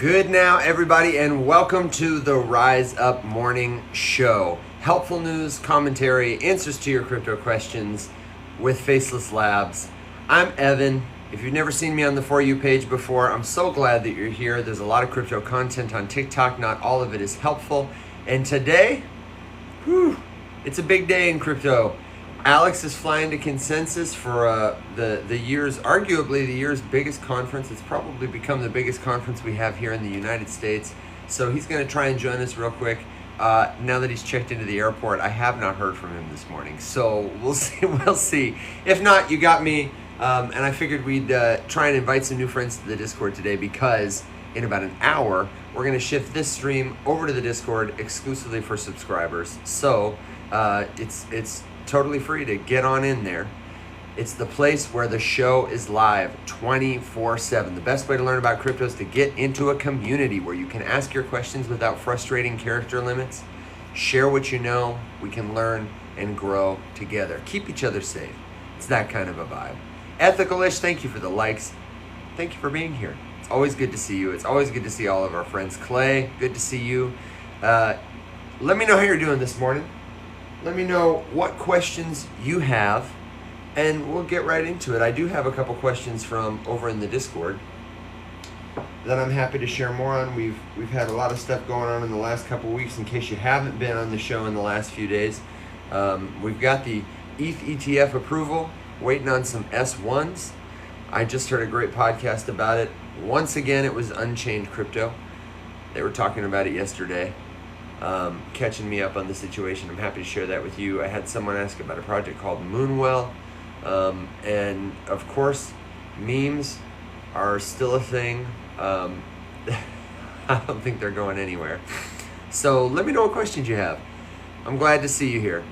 Good now, everybody, and welcome to the Rise Up Morning Show. Helpful news, commentary, answers to your crypto questions with Faceless Labs. I'm Evan. If you've never seen me on the For You page before, I'm so glad that you're here. There's a lot of crypto content on TikTok. Not all of it is helpful. And today, it's a big day in crypto. Alex is flying to Consensus for the year's, arguably the year's biggest conference. It's probably become the biggest conference we have here in the United States. So he's going to try and join us real quick. Now that he's checked into the airport, I have not heard from him this morning. So we'll see. We'll see. If not, you got me. And I figured we'd try and invite some new friends to the Discord today because in about an hour, we're going to shift this stream over to the Discord exclusively for subscribers. So it's totally free to get on in there. It's the place where the show is live 24/7. The best way to learn about crypto is to get into a community where you can ask your questions without frustrating character limits. Share what you know. We can learn and grow together. Keep each other safe. It's that kind of a vibe. Ethical-ish, thank you for the likes. Thank you for being here. It's always good to see you. It's always good to see all of our friends. Clay, good to see you. Let me know how you're doing this morning. Let me know what questions you have, and we'll get right into it. I do have a couple questions from over in the Discord that I'm happy to share more on. We've had a lot of stuff going on in the last couple weeks. In case you haven't been on the show in the last few days, we've got the ETH ETF approval, waiting on some S1s. I just heard a great podcast about it. Once again, it was Unchained Crypto. They were talking about it yesterday. Catching me up on the situation. I'm happy to share that with you. I had someone ask about a project called Moonwell, and of course, memes are still a thing. I don't think they're going anywhere. So let me know what questions you have. I'm glad to see you here.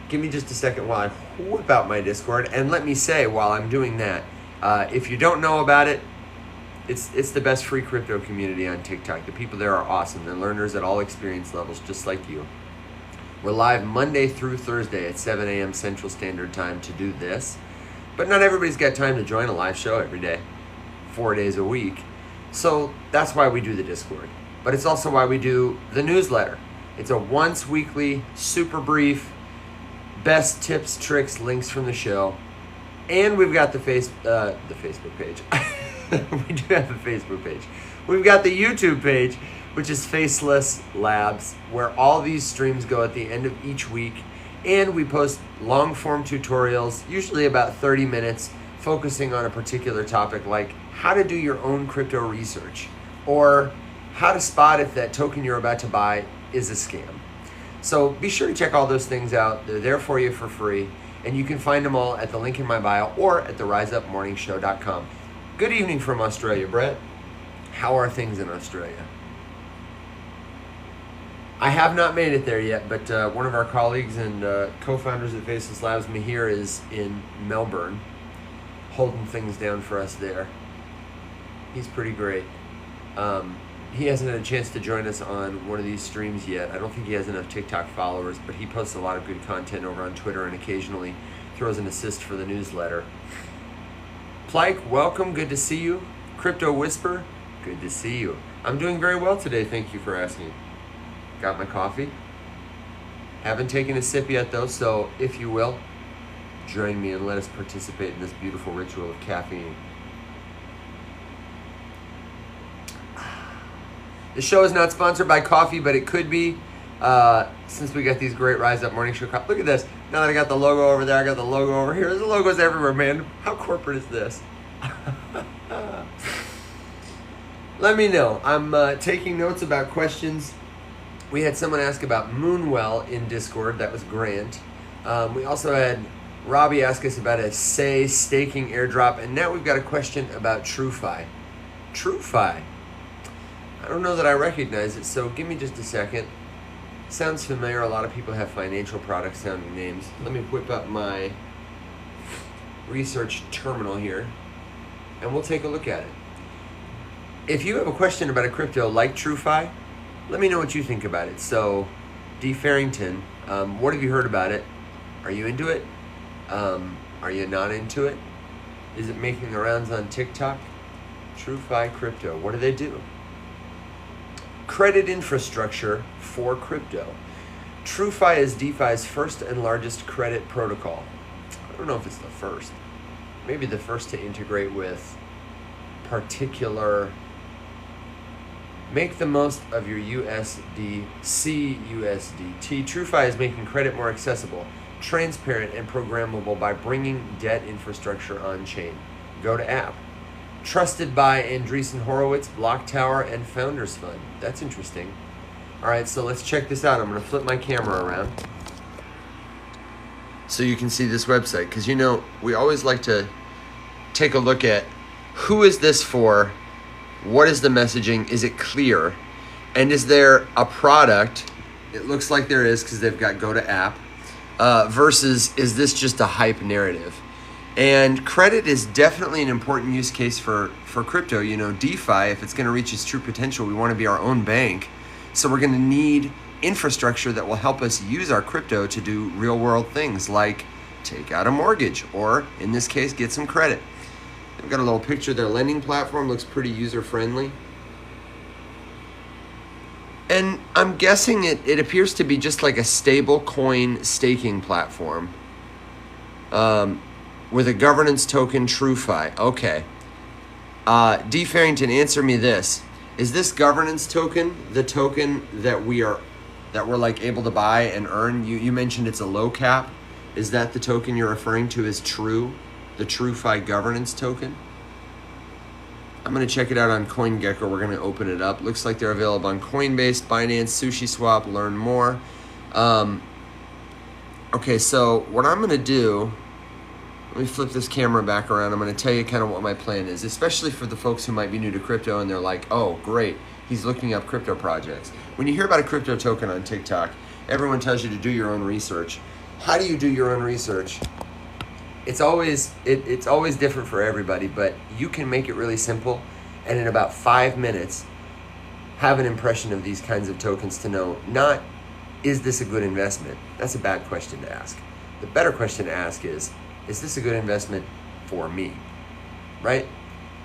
Give me just a second while I whip out my Discord, and let me say while I'm doing that, if you don't know about it, It's the best free crypto community on TikTok. The people there are awesome. They're learners at all experience levels, just like you. We're live Monday through Thursday at 7 a.m. Central Standard Time to do this. But not everybody's got time to join a live show every day, 4 days a week. So that's why we do the Discord. But it's also why we do the newsletter. It's a once weekly, super brief, best tips, tricks, links from the show. And we've got the Facebook page. We do have a Facebook page. We've got the YouTube page, which is Faceless Labs, where all these streams go at the end of each week. And we post long-form tutorials, usually about 30 minutes, focusing on a particular topic like how to do your own crypto research or how to spot if that token you're about to buy is a scam. So be sure to check all those things out. They're there for you for free. And you can find them all at the link in my bio or at theriseupmorningshow.com. Good evening from Australia, Brett. How are things in Australia? I have not made it there yet, but one of our colleagues and co-founders at Faceless Labs, Mahir, is in Melbourne, holding things down for us there. He's pretty great. He hasn't had a chance to join us on one of these streams yet. I don't think he has enough TikTok followers, but he posts a lot of good content over on Twitter and occasionally throws an assist for the newsletter. Plike, welcome. Good to see you. Crypto Whisper, good to see you. I'm doing very well today. Thank you for asking. Got my coffee. Haven't taken a sip yet, though, so if you will, join me and let us participate in this beautiful ritual of caffeine. The show is not sponsored by coffee, but it could be since we got these great Rise Up Morning Show coffee. Look at this. Now that I got the logo over there, I got the logo over here. There's logos everywhere, man. How corporate is this? Let me know. I'm taking notes about questions. We had someone ask about Moonwell in Discord. That was Grant. We also had Robbie ask us about a Say staking airdrop. And now we've got a question about TrueFi. TrueFi. I don't know that I recognize it, so give me just a second. Sounds familiar. A lot of people have financial product sounding names. Let me whip up my research terminal here, and we'll take a look at it. If you have a question about a crypto like TrueFi, let me know what you think about it. So, D. Farrington, what have you heard about it? Are you into it? Are you not into it? Is it making the rounds on TikTok? TrueFi Crypto, what do they do? credit infrastructure for crypto. TrueFi is DeFi's first and largest credit protocol. I don't know if it's the first. Maybe the first to integrate with particular. Make the most of your USDC USDT. TrueFi is making credit more accessible, transparent, and programmable by bringing debt infrastructure on-chain. Go to app. Trusted by Andreessen Horowitz, Block Tower, and Founders Fund. That's interesting. All right, so let's check this out. I'm going to flip my camera around so you can see this website. Because, you know, we always like to take a look at who is this for, what is the messaging, is it clear, and is there a product? It looks like there is because they've got go to app, versus is this just a hype narrative? And credit is definitely an important use case for crypto. You know, DeFi, if it's going to reach its true potential, we want to be our own bank. So we're going to need infrastructure that will help us use our crypto to do real world things like take out a mortgage or, in this case, get some credit. They've got a little picture of their lending platform. Looks pretty user friendly. And I'm guessing it appears to be just like a stable coin staking platform. With a governance token, TrueFi. Okay. D. Farrington, answer me this. Is this governance token the token that we're like able to buy and earn? You mentioned it's a low cap. Is that the token you're referring to as True? The TrueFi governance token? I'm going to check it out on CoinGecko. We're going to open it up. Looks like they're available on Coinbase, Binance, SushiSwap. Learn more. Okay, so what I'm going to do... Let me flip this camera back around. I'm going to tell you kind of what my plan is, especially for the folks who might be new to crypto and they're like, oh, great, he's looking up crypto projects. When you hear about a crypto token on TikTok, everyone tells you to do your own research. How do you do your own research? It's always different for everybody, but you can make it really simple and in about 5 minutes have an impression of these kinds of tokens to know, not, is this a good investment? That's a bad question to ask. The better question to ask is this a good investment for me, right?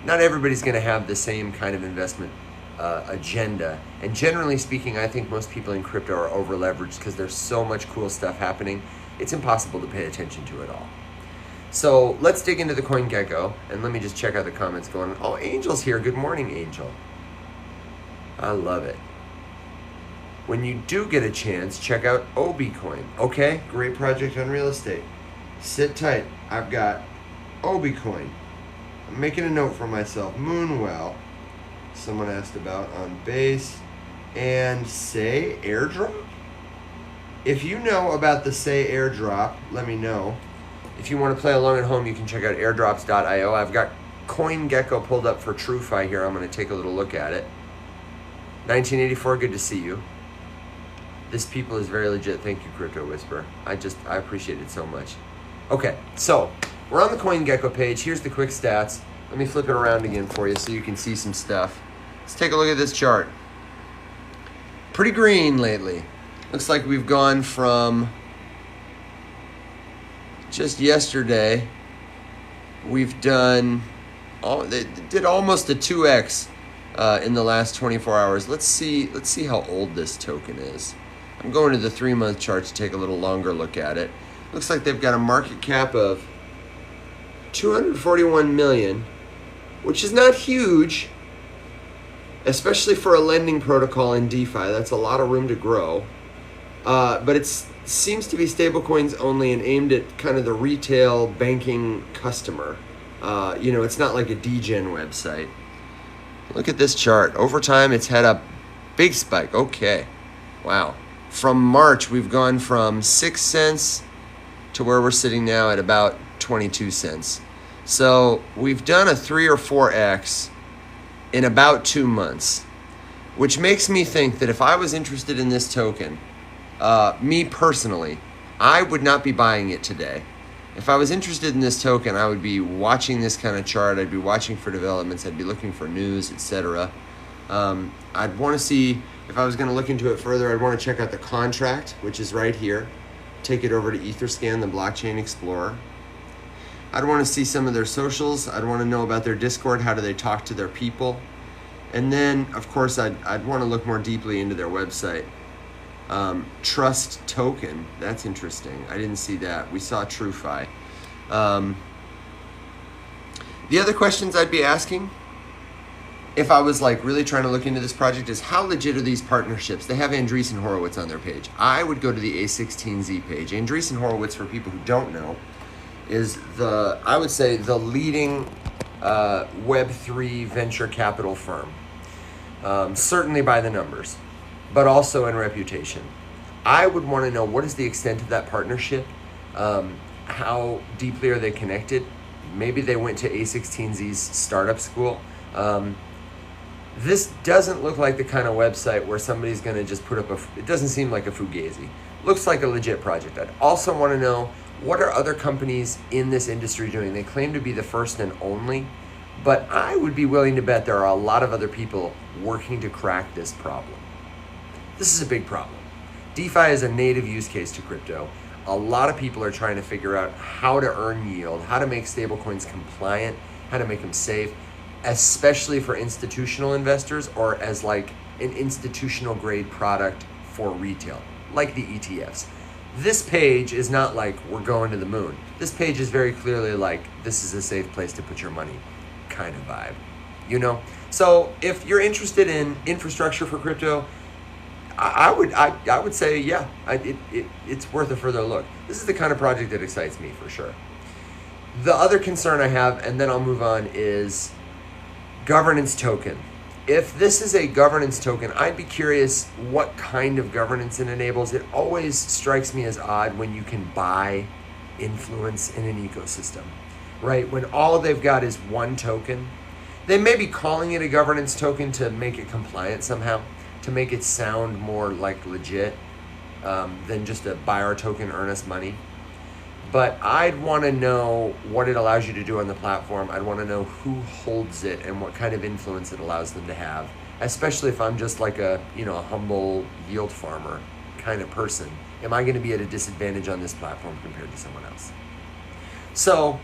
Not everybody's going to have the same kind of investment agenda. And generally speaking, I think most people in crypto are over leveraged because there's so much cool stuff happening. It's impossible to pay attention to it all. So let's dig into the CoinGecko and let me just check out the comments going on. Oh, Angel's here. Good morning, Angel. I love it. When you do get a chance, check out ObiCoin. Okay, great project on real estate. Sit tight. I've got ObiCoin. I'm making a note for myself. Moonwell. Someone asked about on base. And Say airdrop? If you know about the Say airdrop, let me know. If you want to play along at home, you can check out airdrops.io. I've got CoinGecko pulled up for TrueFi here. I'm going to take a little look at it. 1984, good to see you. This people is very legit. Thank you, Crypto Whisper. I appreciate it so much. Okay, so we're on the CoinGecko page. Here's the quick stats. Let me flip it around again for you so you can see some stuff. Let's take a look at this chart. Pretty green lately. Looks like we've gone from just yesterday. We've done, they did almost a 2x in the last 24 hours. Let's see how old this token is. I'm going to the 3-month chart to take a little longer look at it. Looks like they've got a market cap of 241 million, which is not huge, especially for a lending protocol in DeFi. That's a lot of room to grow. But it seems to be stablecoins only and aimed at kind of the retail banking customer. It's not like a degen website. Look at this chart. Over time, it's had a big spike. Okay. Wow. From March, we've gone from 6 cents to where we're sitting now at about 22 cents. So we've done a 3 or 4x in about 2 months, which makes me think that if I was interested in this token, me personally, I would not be buying it today. If I was interested in this token, I would be watching this kind of chart. I'd be watching for developments. I'd be looking for news, etc. I'd want to see, if I was going to look into it further, I'd want to check out the contract, which is right here. Take it over to Etherscan, the blockchain explorer. I'd want to see some of their socials. I'd want to know about their Discord. How do they talk to their people? And then, of course, I'd want to look more deeply into their website. Trust token, that's interesting. I didn't see that. We saw TrueFi. The other questions I'd be asking, if I was like really trying to look into this project, is how legit are these partnerships? They have Andreessen Horowitz on their page. I would go to the A16Z page. Andreessen Horowitz, for people who don't know, is I would say the leading Web3 venture capital firm. Certainly by the numbers, but also in reputation. I would want to know, what is the extent of that partnership? How deeply are they connected? Maybe they went to A16Z's startup school. This doesn't look like the kind of website where somebody's going to just put up it doesn't seem like a fugazi. Looks like a legit project. I'd also want to know, what are other companies in this industry doing? They claim to be the first and only, but I would be willing to bet there are a lot of other people working to crack this problem. This is a big problem. DeFi is a native use case to crypto. A lot of people are trying to figure out how to earn yield, how to make stablecoins compliant, how to make them safe, especially for institutional investors or as like an institutional grade product for retail, like the ETFs. This page is not like we're going to the moon. This page is very clearly like, this is a safe place to put your money kind of vibe, you know? So if you're interested in infrastructure for crypto, I would say, yeah, it's worth a further look. This is the kind of project that excites me for sure. The other concern I have, and then I'll move on, is governance token. If this is a governance token, I'd be curious what kind of governance it enables. It always strikes me as odd when you can buy influence in an ecosystem, right? When all they've got is one token. They may be calling it a governance token to make it compliant somehow, to make it sound more like legit than just a buy our token, earn us money. But I'd want to know what it allows you to do on the platform. I'd want to know who holds it and what kind of influence it allows them to have, especially if I'm just like a humble yield farmer kind of person. Am I going to be at a disadvantage on this platform compared to someone else? So,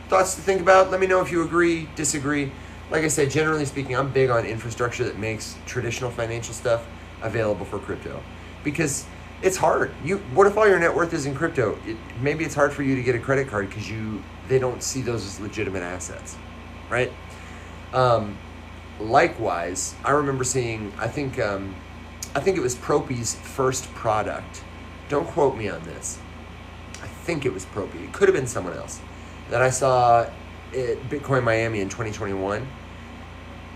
thoughts to think about. Let me know if you agree, disagree. Like I said, generally speaking, I'm big on infrastructure that makes traditional financial stuff available for crypto, because it's hard. What if all your net worth is in crypto? Maybe it's hard for you to get a credit card because they don't see those as legitimate assets, right? Likewise, I remember seeing, I think it was Propy's first product. Don't quote me on this. I think it was Propy. It could have been someone else that I saw at Bitcoin Miami in 2021.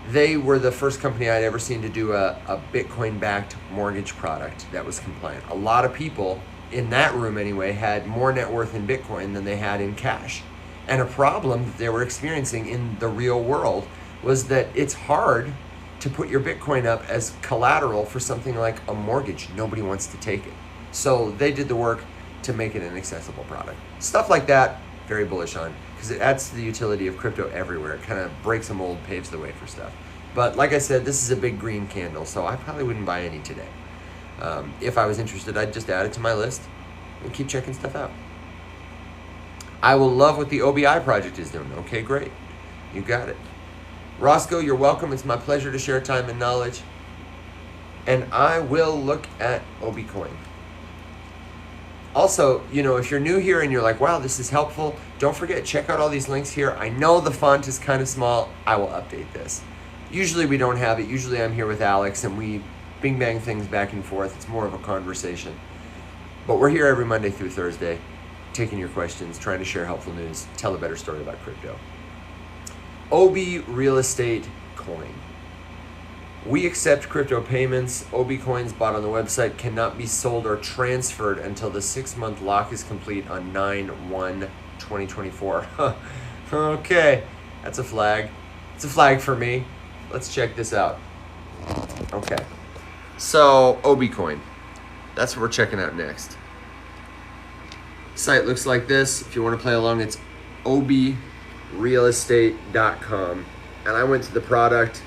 They were the first company I'd ever seen to do a Bitcoin-backed mortgage product that was compliant. A lot of people in that room anyway had more net worth in Bitcoin than they had in cash. And a problem that they were experiencing in the real world was that it's hard to put your Bitcoin up as collateral for something like a mortgage. Nobody wants to take it. So they did the work to make it an accessible product. Stuff like that, very bullish on, because it adds to the utility of crypto everywhere. It kind of breaks a mold, paves the way for stuff. But like I said, this is a big green candle, so I probably wouldn't buy any today. If I was interested, I'd just add it to my list and keep checking stuff out. I will love what the OBI project is doing. Okay, great. You got it. Roscoe, you're welcome. It's my pleasure to share time and knowledge. And I will look at OBCoin. Also, if you're new here and you're like, wow, this is helpful, don't forget, check out all these links here. I know the font is kind of small. I will update this. Usually we don't have it. Usually I'm here with Alex and we bing bang things back and forth. It's more of a conversation. But we're here every Monday through Thursday, taking your questions, trying to share helpful news, tell a better story about crypto. OB Real Estate Coin. We accept crypto payments. OB coins bought on the website cannot be sold or transferred until the 6-month lock is complete on 9/1/2024. Okay, that's a flag. It's a flag for me. Let's check this out. Okay, so OB coin. That's what we're checking out next. Site looks like this. If you want to play along, it's obrealestate.com. And I went to the product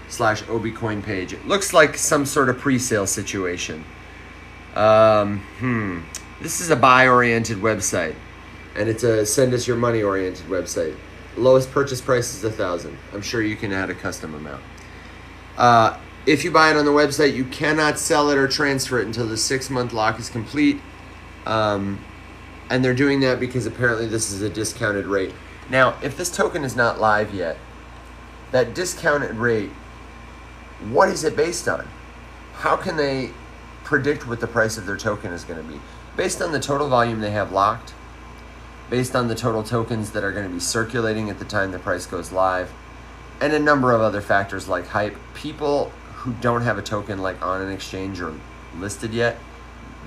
/OBCoin page. It looks like some sort of pre-sale situation. This is a buy-oriented website, and it's a send us your money-oriented website. Lowest purchase price is $1,000. I'm sure you can add a custom amount. If you buy it on the website, you cannot sell it or transfer it until the 6-month lock is complete. And they're doing that because apparently this is a discounted rate. Now, if this token is not live yet, that discounted rate, what is it based on? How can they predict what the price of their token is going to be? Based on the total volume they have locked, based on the total tokens that are going to be circulating at the time the price goes live, and a number of other factors like hype. People who don't have a token like on an exchange or listed yet,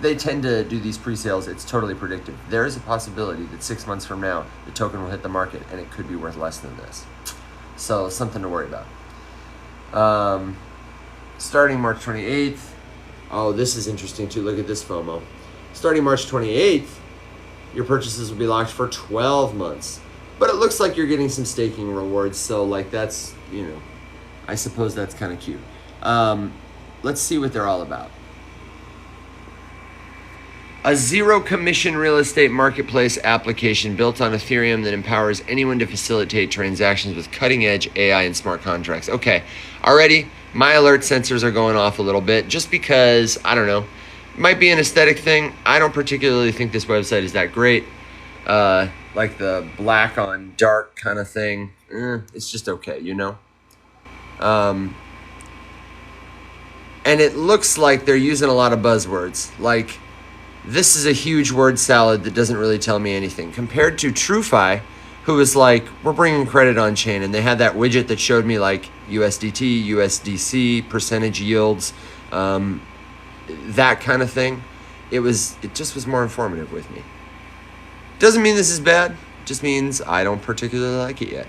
they tend to do these pre-sales. It's totally predictive. There is a possibility that 6 months from now, the token will hit the market and it could be worth less than this. So something to worry about. Starting March 28th. Oh, this is interesting too. Look at this FOMO. Starting March 28th, your purchases will be locked for 12 months. But it looks like you're getting some staking rewards. So like that's, I suppose that's kind of cute. Let's see what they're all about. A zero commission real estate marketplace application built on Ethereum that empowers anyone to facilitate transactions with cutting edge AI and smart contracts. Okay, already my alert sensors are going off a little bit just because, I don't know, might be an aesthetic thing. I don't particularly think this website is that great. Like the black on dark kind of thing. It's just okay, And it looks like they're using a lot of buzzwords. Like, this is a huge word salad that doesn't really tell me anything. Compared to TrueFi, who was like, we're bringing credit on chain. And they had that widget that showed me like USDT, USDC, percentage yields, that kind of thing. It just was more informative with me. Doesn't mean this is bad. Just means I don't particularly like it yet.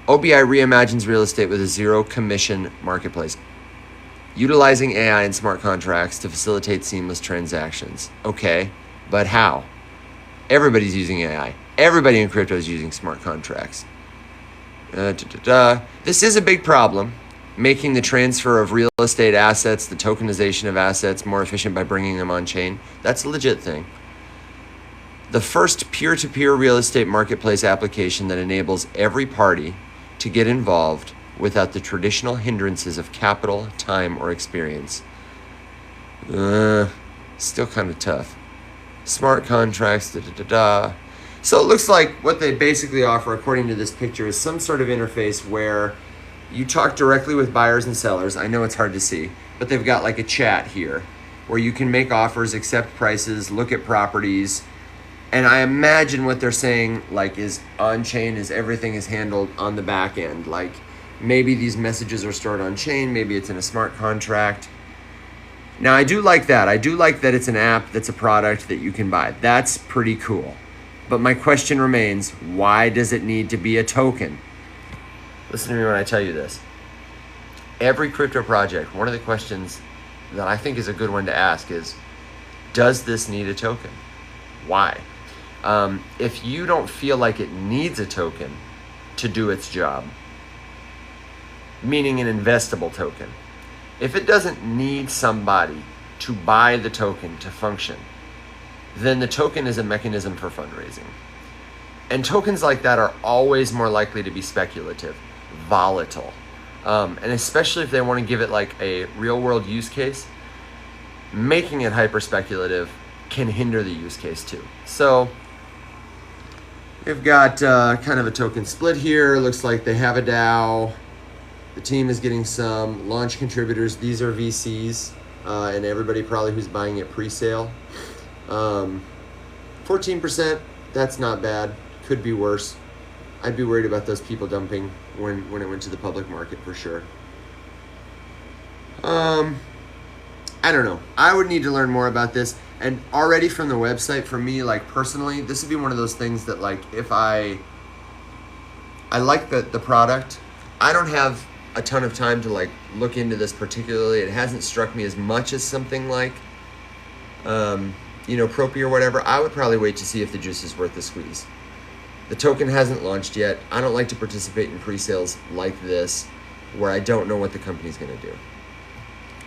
OBI reimagines real estate with a zero commission marketplace, utilizing AI and smart contracts to facilitate seamless transactions. Okay, but how? Everybody's using AI. Everybody in crypto is using smart contracts. This is a big problem, making the transfer of real estate assets, the tokenization of assets, more efficient by bringing them on chain. That's a legit thing. The first peer-to-peer real estate marketplace application that enables every party to get involved without the traditional hindrances of capital, time, or experience. Still kind of tough. Smart contracts, So it looks like what they basically offer, according to this picture, is some sort of interface where you talk directly with buyers and sellers. I know it's hard to see, but they've got like a chat here where you can make offers, accept prices, look at properties. And I imagine what they're saying like is on chain is everything is handled on the back end. Like maybe these messages are stored on chain, maybe it's in a smart contract. Now I do like that. I do like that it's an app that's a product that you can buy. That's pretty cool. But my question remains, why does it need to be a token? Listen to me when I tell you this. Every crypto project, one of the questions that I think is a good one to ask is, does this need a token? Why? If you don't feel like it needs a token to do its job, meaning an investable token, if it doesn't need somebody to buy the token to function, then the token is a mechanism for fundraising. And tokens like that are always more likely to be speculative, volatile, and especially if they want to give it like a real world use case, making it hyper speculative can hinder the use case too. So we've got kind of a token split here. Looks like they have a DAO. The team is getting some launch contributors. These are VCs and everybody probably who's buying it pre-sale. 14%, that's not bad. Could be worse. I'd be worried about those people dumping when it went to the public market for sure. I don't know. I would need to learn more about this. And already from the website, for me, like personally, this would be one of those things that like if I like the product, I don't have a ton of time to like look into this particularly. It hasn't struck me as much as something like Propy or whatever. I would probably wait to see if the juice is worth the squeeze. The token hasn't launched yet. I don't like to participate in pre-sales like this where I don't know what the company's going to do.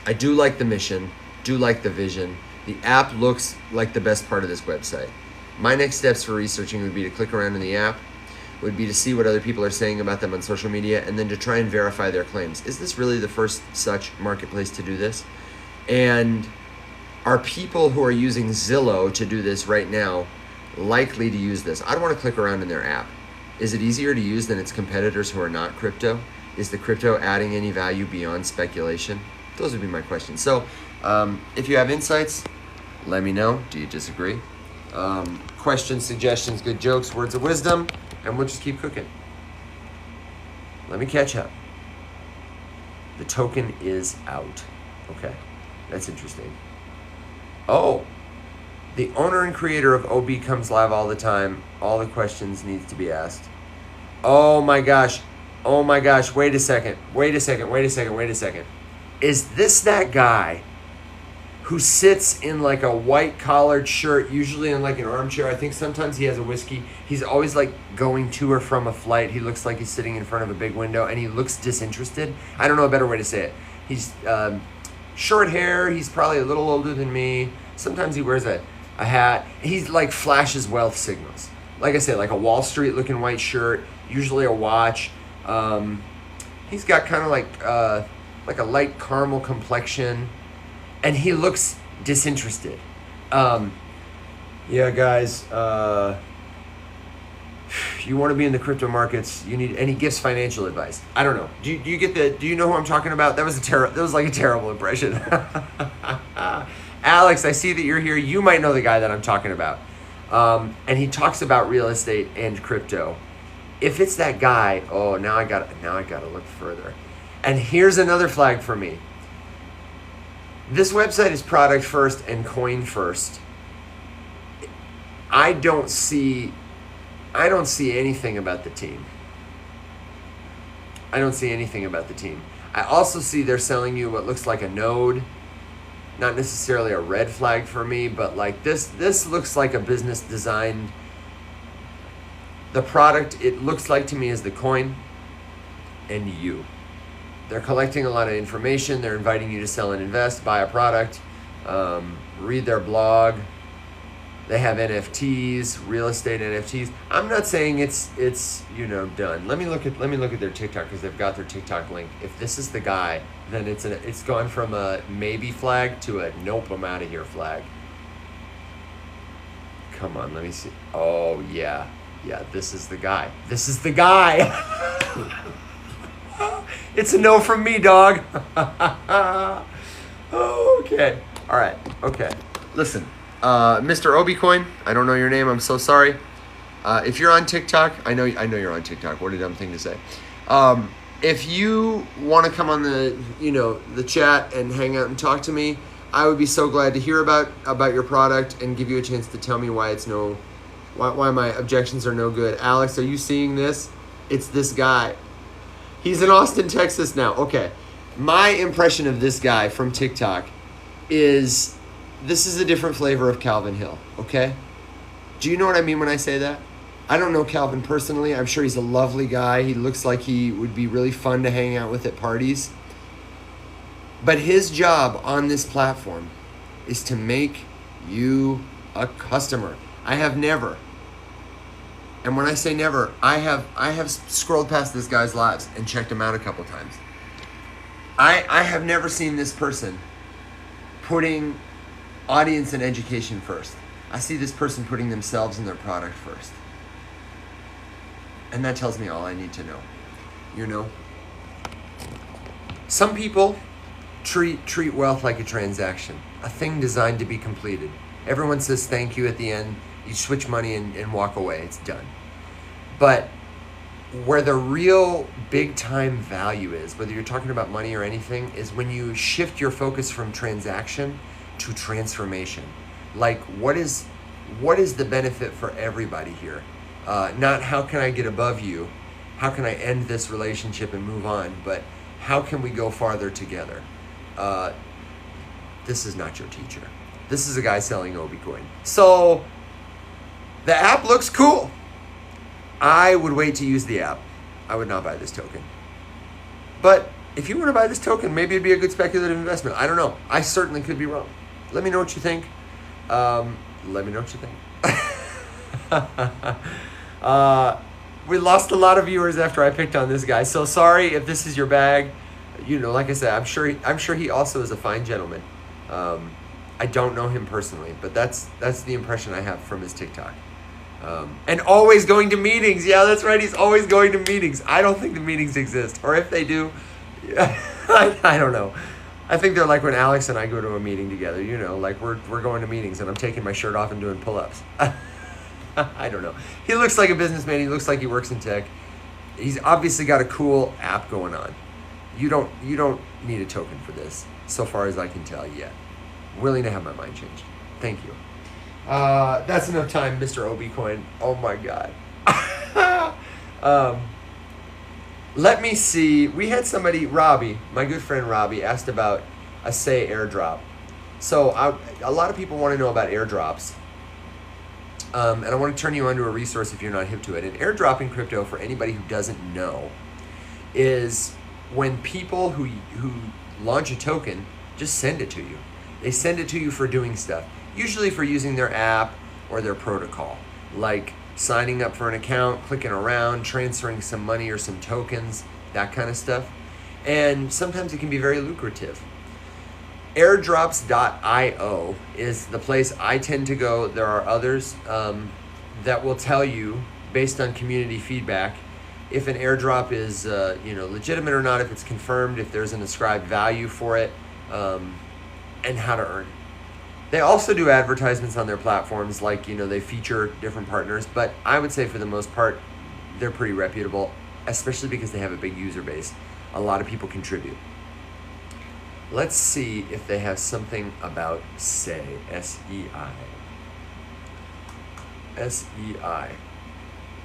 I do like the mission, do like the vision. The app looks like the best part of this website. My next steps for researching would be to click around in the app, would be to see what other people are saying about them on social media and then to try and verify their claims. Is this really the first such marketplace to do this? And are people who are using Zillow to do this right now likely to use this? I don't want to click around in their app. Is it easier to use than its competitors who are not crypto? Is the crypto adding any value beyond speculation? Those would be my questions. So if you have insights, let me know. Do you disagree? Questions, suggestions, good jokes, words of wisdom, and we'll just keep cooking. Let me catch up. The token is out. Okay, that's interesting. Oh, the owner and creator of OB comes live all the time. All the questions needs to be asked. Oh my gosh. Oh my gosh. Wait a second. Is this that guy who sits in like a white collared shirt, usually in like an armchair? I think sometimes he has a whiskey. He's always like going to or from a flight. He looks like he's sitting in front of a big window and he looks disinterested. I don't know a better way to say it. He's short hair. He's probably a little older than me. Sometimes he wears a hat. He's like flashes wealth signals. Like I said, like a Wall Street looking white shirt, usually a watch. He's got kind of like a light caramel complexion, and he looks disinterested. Yeah, guys, you want to be in the crypto markets, you need, and he gives financial advice. I don't know. Do you get do you know who I'm talking about? That was like a terrible impression. Alex, I see that you're here. You might know the guy that I'm talking about. And he talks about real estate and crypto. If it's that guy, oh, now I got to look further. And here's another flag for me. This website is product first and coin first. I don't see anything about the team. I also see they're selling you what looks like a node. Not necessarily a red flag for me, but like this looks like a business designed. The product, it looks like to me, is the coin and you. They're collecting a lot of information. They're inviting you to sell and invest, buy a product, read their blog. They have NFTs, real estate NFTs. I'm not saying it's done. Let me look at their TikTok, because they've got their TikTok link. If this is the guy, then it's gone from a maybe flag to a nope, I'm out of here flag. Come on, let me see. Oh yeah, this is the guy. It's a no from me, dog. Okay. All right. Okay. Listen, Mr. Obicoin, I don't know your name. I'm so sorry. If you're on TikTok, I know you're on TikTok. What a dumb thing to say. If you want to come on the chat and hang out and talk to me, I would be so glad to hear about your product and give you a chance to tell me why my objections are no good. Alex, are you seeing this? It's this guy. He's in Austin, Texas now. Okay. My impression of this guy from TikTok is this is a different flavor of Calvin Hill, okay? Do you know what I mean when I say that? I don't know Calvin personally. I'm sure he's a lovely guy. He looks like he would be really fun to hang out with at parties. But his job on this platform is to make you a customer. I have never, and when I say never, I have scrolled past this guy's lives and checked him out a couple times. I have never seen this person putting audience and education first. I see this person putting themselves and their product first. And that tells me all I need to know. Some people treat wealth like a transaction, a thing designed to be completed. Everyone says thank you at the end. You switch money and walk away. It's done. But where the real big time value is, whether you're talking about money or anything, is when you shift your focus from transaction to transformation. Like, what is the benefit for everybody here? Not how can I get above you? How can I end this relationship and move on? But how can we go farther together? This is not your teacher. This is a guy selling Obicoin. So the app looks cool. I would wait to use the app. I would not buy this token. But if you want to buy this token, maybe it'd be a good speculative investment. I don't know. I certainly could be wrong. Let me know what you think. We lost a lot of viewers after I picked on this guy. So sorry if this is your bag. You know, like I said, I'm sure he also is a fine gentleman. I don't know him personally, but that's the impression I have from his TikTok. And always going to meetings. Yeah, that's right. He's always going to meetings. I don't think the meetings exist, or if they do, I don't know. I think they're like when Alex and I go to a meeting together. You know, like we're going to meetings and I'm taking my shirt off and doing pull-ups. I don't know. He looks like a businessman. He looks like he works in tech. He's obviously got a cool app going on. You don't need a token for this, so far as I can tell yet. Willing to have my mind changed. Thank you. That's enough time, Mr. Obicoin. Oh my God. Let me see. We had somebody, Robbie, my good friend Robbie, asked about a Say airdrop. So a lot of people want to know about airdrops. And I want to turn you on to a resource if you're not hip to it. An airdrop in crypto, for anybody who doesn't know, is when people who launch a token just send it to you. They send it to you for doing stuff, usually for using their app or their protocol, like signing up for an account, clicking around, transferring some money or some tokens, that kind of stuff. And sometimes it can be very lucrative. Airdrops.io is the place I tend to go. There are others that will tell you, based on community feedback, if an airdrop is legitimate or not, if it's confirmed, if there's an ascribed value for it, and how to earn it. They also do advertisements on their platforms, like, they feature different partners, but I would say for the most part, they're pretty reputable, especially because they have a big user base. A lot of people contribute. Let's see if they have something about Say, S-E-I. S-E-I.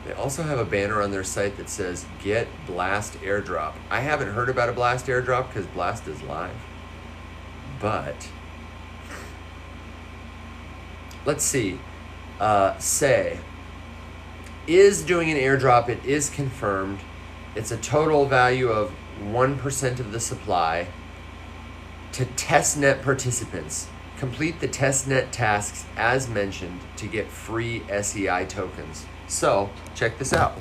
They also have a banner on their site that says, Get Blast Airdrop. I haven't heard about a Blast Airdrop because Blast is live. But, let's see. Say is doing an airdrop. It is confirmed. It's a total value of 1% of the supply to testnet participants. Complete the testnet tasks as mentioned to get free SEI tokens. So, check this out.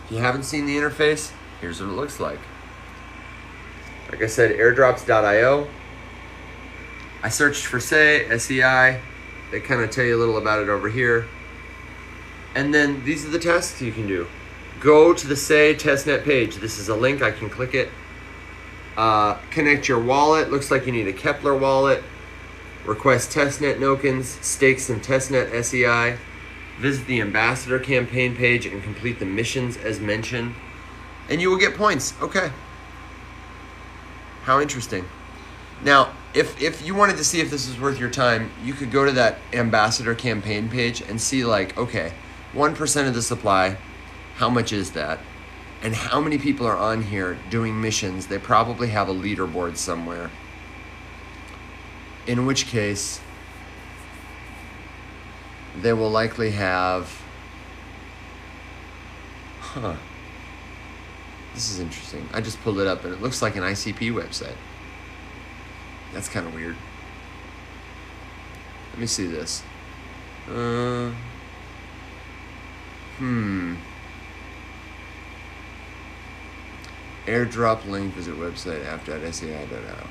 If you haven't seen the interface, here's what it looks like. Like I said, airdrops.io. I searched for Say, SEI. They kind of tell you a little about it over here. And then these are the tasks you can do. Go to the Say testnet page. This is a link. I can click it. Connect your wallet. Looks like you need a Kepler wallet. Request testnet tokens. Stake some testnet SEI. Visit the ambassador campaign page and complete the missions as mentioned. And you will get points. Okay. How interesting. Now, if you wanted to see if this is worth your time, you could go to that ambassador campaign page and see, like, okay, 1% of the supply, how much is that? And how many people are on here doing missions? They probably have a leaderboard somewhere. In which case, they will likely have... This is interesting. I just pulled it up and it looks like an ICP website. That's kind of weird. Let me see this. Airdrop link, visit website app.sai.io.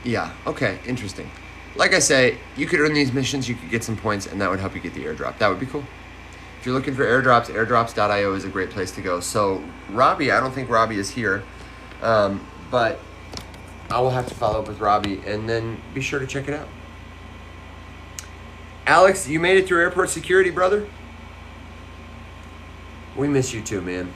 Yeah, okay, interesting. Like I say, you could earn these missions, you could get some points, and that would help you get the airdrop. That would be cool. If you're looking for airdrops, airdrops.io is a great place to go. So, Robbie, I don't think Robbie is here, but I will have to follow up with Robbie, and then be sure to check it out. Alex, you made it through airport security, brother? We miss you too, man.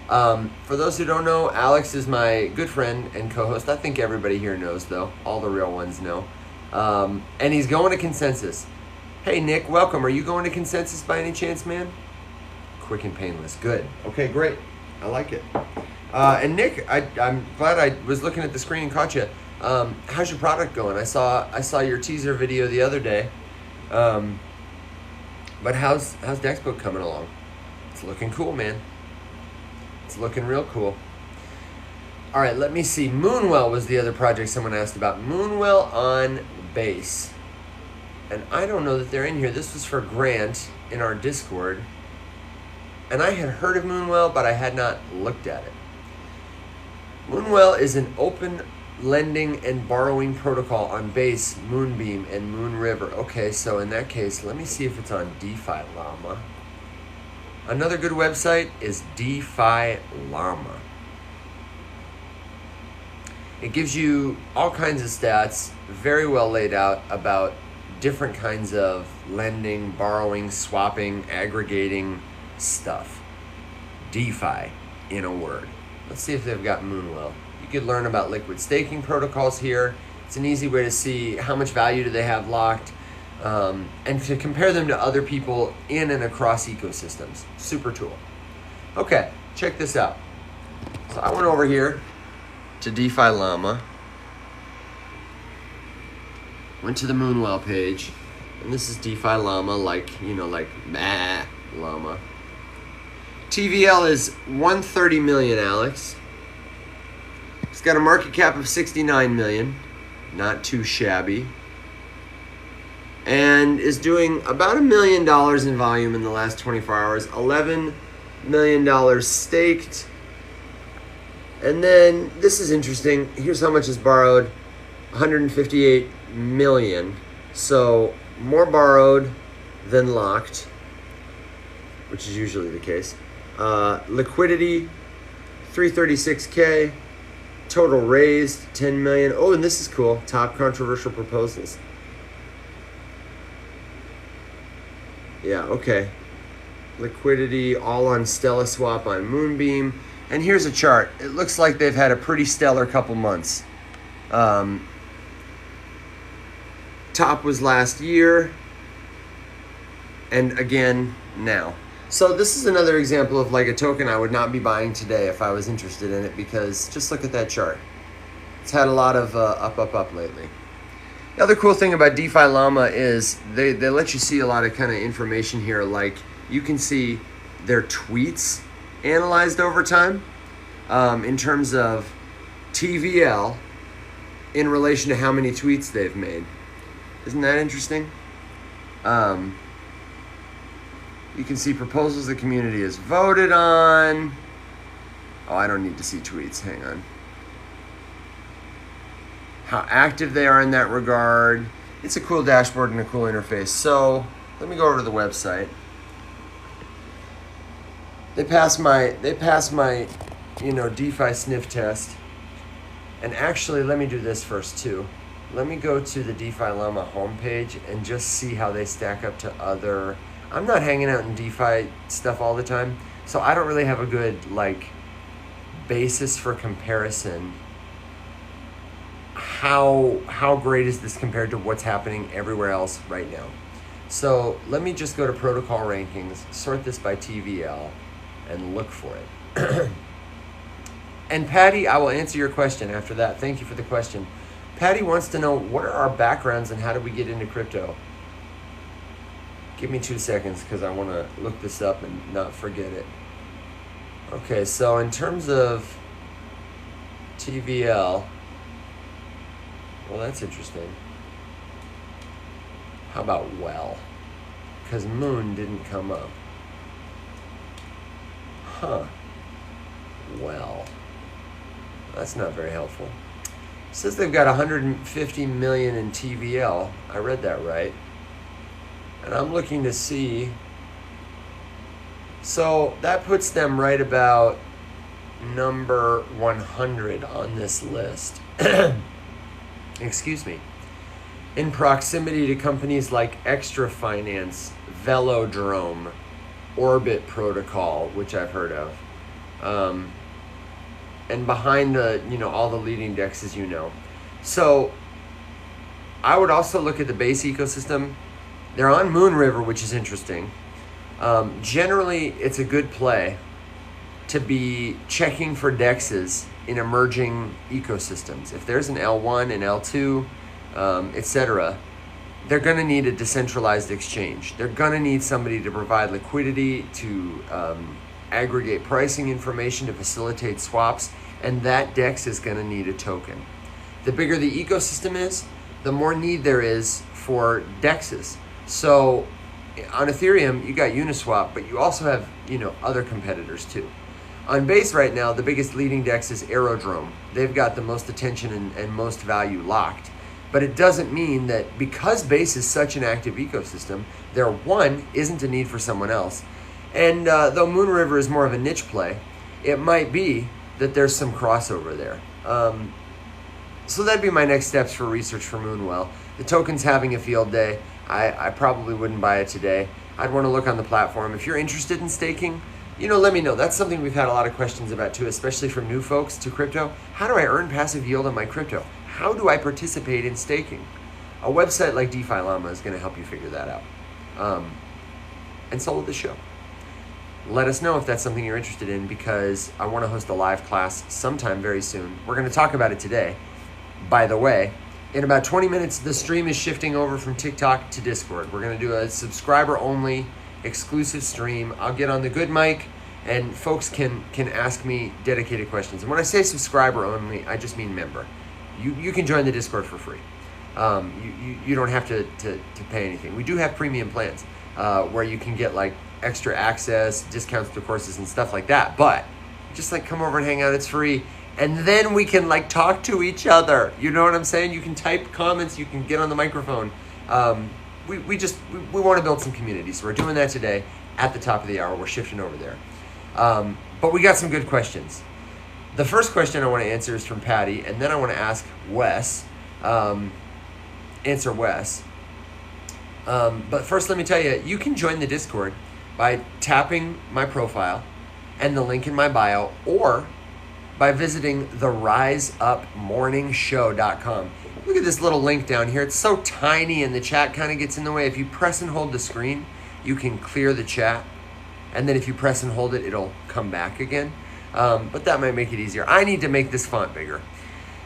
For those who don't know, Alex is my good friend and co-host. I think everybody here knows, though. All the real ones know. And he's going to Consensus. Hey, Nick, welcome. Are you going to Consensus by any chance, man? Quick and painless. Good. Okay, great. I like it. And Nick, I'm glad I was looking at the screen and caught you. How's your product going? I saw your teaser video the other day. But how's Dexbook coming along? It's looking cool, man. It's looking real cool. All right, let me see. Moonwell was the other project someone asked about. Moonwell on Base. And I don't know that they're in here. This was for Grant in our Discord. and I had heard of Moonwell, but I had not looked at it. Moonwell is an open lending and borrowing protocol on Base, Moonbeam, and Moonriver. Okay, so in that case, let me see if it's on DeFi Llama. Another good website is DeFi Llama. It gives you all kinds of stats, very well laid out about different kinds of lending, borrowing, swapping, aggregating stuff. DeFi, in a word. Let's see if they've got Moonwell. You could learn about liquid staking protocols here. It's an easy way to see how much value do they have locked, and to compare them to other people in and across ecosystems. Super tool. Okay, check this out. So I went over here to DeFi Llama, went to the Moonwell page, and this is DeFi Llama, like Llama. TVL is 130 million, Alex. It's got a market cap of 69 million, not too shabby, and is doing about $1 million in volume in the last 24 hours, $11 million staked. And then, this is interesting, here's how much is borrowed, 158 million. So, more than locked, which is usually the case. Liquidity, 336K. Total raised, 10 million. Oh, and this is cool. Top controversial proposals. Yeah, okay. Liquidity, all on Stella Swap on Moonbeam. And here's a chart. It looks like they've had a pretty stellar couple months. Top was last year. And again, now. So this is another example of like a token I would not be buying today if I was interested in it, because just look at that chart. It's had a lot of up lately. The other cool thing about DeFi Llama is they let you see a lot of kind of information here. Like you can see their tweets analyzed over time in terms of TVL in relation to how many tweets they've made. Isn't that interesting? You can see proposals the community has voted on. Oh, I don't need to see tweets. Hang on. How active they are in that regard. It's a cool dashboard and a cool interface. So let me go over to the website. They passed my DeFi sniff test. And actually, let me do this first too. Let me go to the DeFi Llama homepage and just see how they stack up to other. I'm not hanging out in DeFi stuff all the time, so I don't really have a good basis for comparison. How great is this compared to what's happening everywhere else right now? So let me just go to protocol rankings, sort this by TVL, and look for it. And Patty, I will answer your question after that. Thank you for the question. Patty wants to know, what are our backgrounds and how do we get into crypto? Give me 2 seconds because I want to look this up and not forget it. Okay, so in terms of TVL, well, that's interesting. How about Well? Because Moon didn't come up. Huh. Well, that's not very helpful. It says they've got 150 million in TVL. I read that right. And I'm looking to see. So that puts them right about number 100 on this list. Excuse me. In proximity to companies like Extra Finance, Velodrome, Orbit Protocol, which I've heard of. And behind all the leading dexes, So I would also look at the Base ecosystem. They're on Moonriver, which is interesting. Generally, it's a good play to be checking for dexes in emerging ecosystems. If there's an L1 and L2, etc., they're going to need a decentralized exchange. They're going to need somebody to provide liquidity, to aggregate pricing information, to facilitate swaps, and that DEX is going to need a token. The bigger the ecosystem is, the more need there is for DEXs. So on Ethereum, you got Uniswap, but you also have, other competitors too. On Base right now, the biggest leading DEX is Aerodrome. They've got the most attention and most value locked. But it doesn't mean that because Base is such an active ecosystem, there, one, isn't a need for someone else. And though Moonriver is more of a niche play, it might be that there's some crossover there. So that'd be my next steps for research for Moonwell. The token's having a field day. I probably wouldn't buy it today. I'd want to look on the platform. If you're interested in staking, let me know. That's something we've had a lot of questions about too, especially from new folks to crypto. How do I earn passive yield on my crypto? How do I participate in staking? A website like DeFi Llama is going to help you figure that out. And so will the show. Let us know if that's something you're interested in, because I want to host a live class sometime very soon. We're going to talk about it today. By the way, in about 20 minutes, the stream is shifting over from TikTok to Discord. We're going to do a subscriber-only exclusive stream. I'll get on the good mic, and folks can ask me dedicated questions. And when I say subscriber-only, I just mean member. You can join the Discord for free. You don't have to pay anything. We do have premium plans where you can get like extra access, discounts to courses and stuff like that. But just like come over and hang out, it's free. And then we can like talk to each other. You know what I'm saying? You can type comments, you can get on the microphone. We want to build some community. So we're doing that today at the top of the hour. We're shifting over there. But we got some good questions. The first question I want to answer is from Patty, and then I want to ask Wes, answer Wes. But first, let me tell you, you can join the Discord by tapping my profile and the link in my bio, or by visiting theriseupmorningshow.com. Look at this little link down here. It's so tiny and the chat kind of gets in the way. If you press and hold the screen, you can clear the chat. And then if you press and hold it, it'll come back again. But that might make it easier. I need to make this font bigger.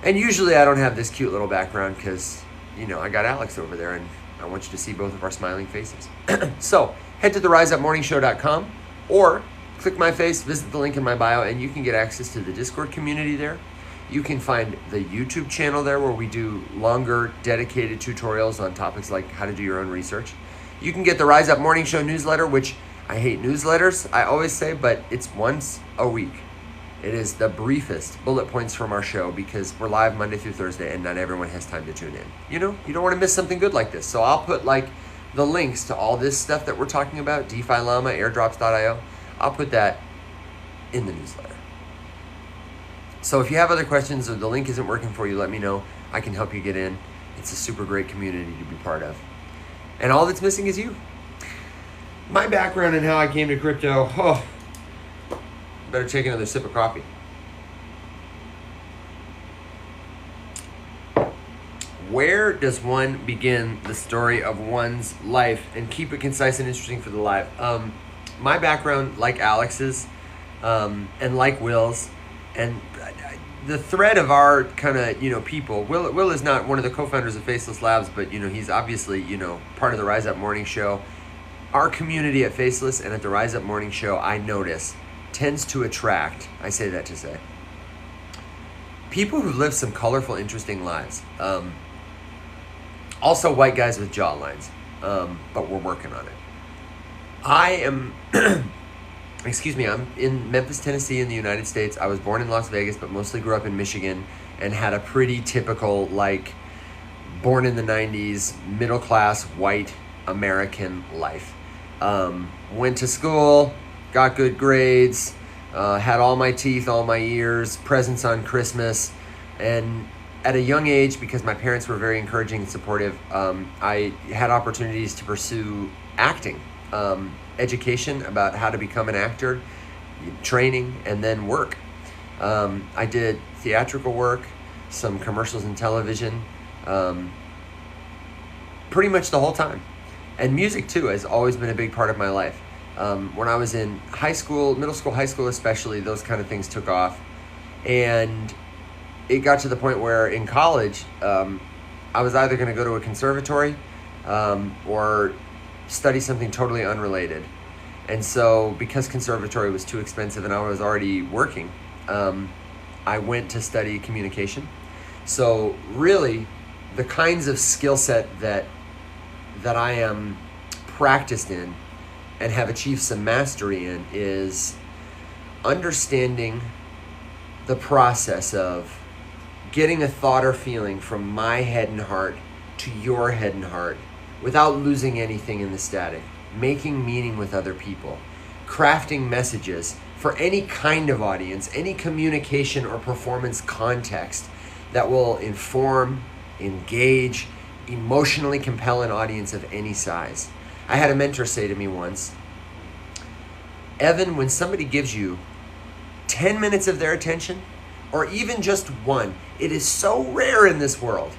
And usually I don't have this cute little background because, I got Alex over there and I want you to see both of our smiling faces. So head to theriseupmorningshow.com or click my face, visit the link in my bio, and you can get access to the Discord community there. You can find the YouTube channel there where we do longer, dedicated tutorials on topics like how to do your own research. You can get the Rise Up Morning Show newsletter, which I hate newsletters, I always say, but it's once a week. It is the briefest bullet points from our show because we're live Monday through Thursday and not everyone has time to tune in. You don't want to miss something good like this. So I'll put like the links to all this stuff that we're talking about, DeFi Llama, airdrops.io. I'll put that in the newsletter. So if you have other questions or the link isn't working for you, let me know. I can help you get in. It's a super great community to be part of. And all that's missing is you. My background and how I came to crypto, better take another sip of coffee. Where does one begin the story of one's life and keep it concise and interesting for the live? My background, like Alex's, and like Will's, and the thread of our kind of, people, Will is not one of the co-founders of Faceless Labs, but, he's obviously, part of the Rise Up Morning Show. Our community at Faceless and at the Rise Up Morning Show, I notice, tends to attract, I say that to say, people who've lived some colorful, interesting lives. Also white guys with jawlines, but we're working on it. I am, I'm in Memphis, Tennessee in the United States. I was born in Las Vegas, but mostly grew up in Michigan and had a pretty typical, born in the 90s, middle-class, white American life. Went to school, got good grades, had all my teeth, all my ears, presents on Christmas, and at a young age, because my parents were very encouraging and supportive, I had opportunities to pursue acting. Education about how to become an actor, training, and then work. I did theatrical work, some commercials and television, pretty much the whole time. And music too has always been a big part of my life. When I was in high school, middle school, high school especially, those kind of things took off. And it got to the point where in college, I was either going to go to a conservatory or study something totally unrelated. And so because conservatory was too expensive and I was already working, I went to study communication. So really the kinds of skill set that I am practiced in and have achieved some mastery in is understanding the process of getting a thought or feeling from my head and heart to your head and heart without losing anything in the static, making meaning with other people, crafting messages for any kind of audience, any communication or performance context that will inform, engage, emotionally compel an audience of any size. I had a mentor say to me once, Evan, when somebody gives you 10 minutes of their attention, or even just one, it is so rare in this world.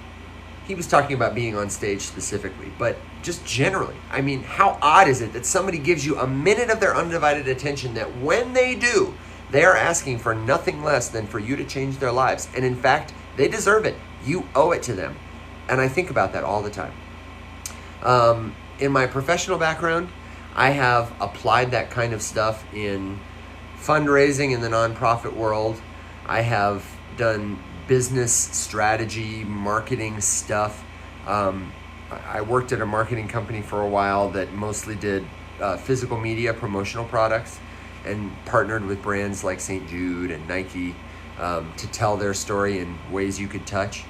He was talking about being on stage specifically, but just generally. I mean, how odd is it that somebody gives you a minute of their undivided attention that when they do, they are asking for nothing less than for you to change their lives. And in fact, they deserve it. You owe it to them. And I think about that all the time. In my professional background, I have applied that kind of stuff in fundraising in the nonprofit world. I have done business strategy, marketing stuff. I worked at a marketing company for a while that mostly did physical media promotional products and partnered with brands like St. Jude and Nike to tell their story in ways you could touch.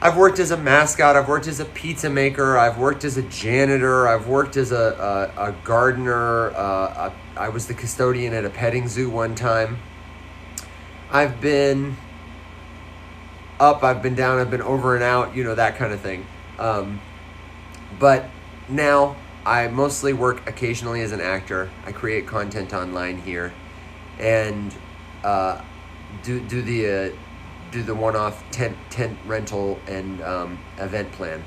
I've worked as a mascot, I've worked as a pizza maker, I've worked as a janitor, I've worked as a gardener, I was the custodian at a petting zoo one time. I've been up, I've been down, I've been over and out, that kind of thing. But now I mostly work occasionally as an actor. I create content online here and do the one-off tent rental and event plan.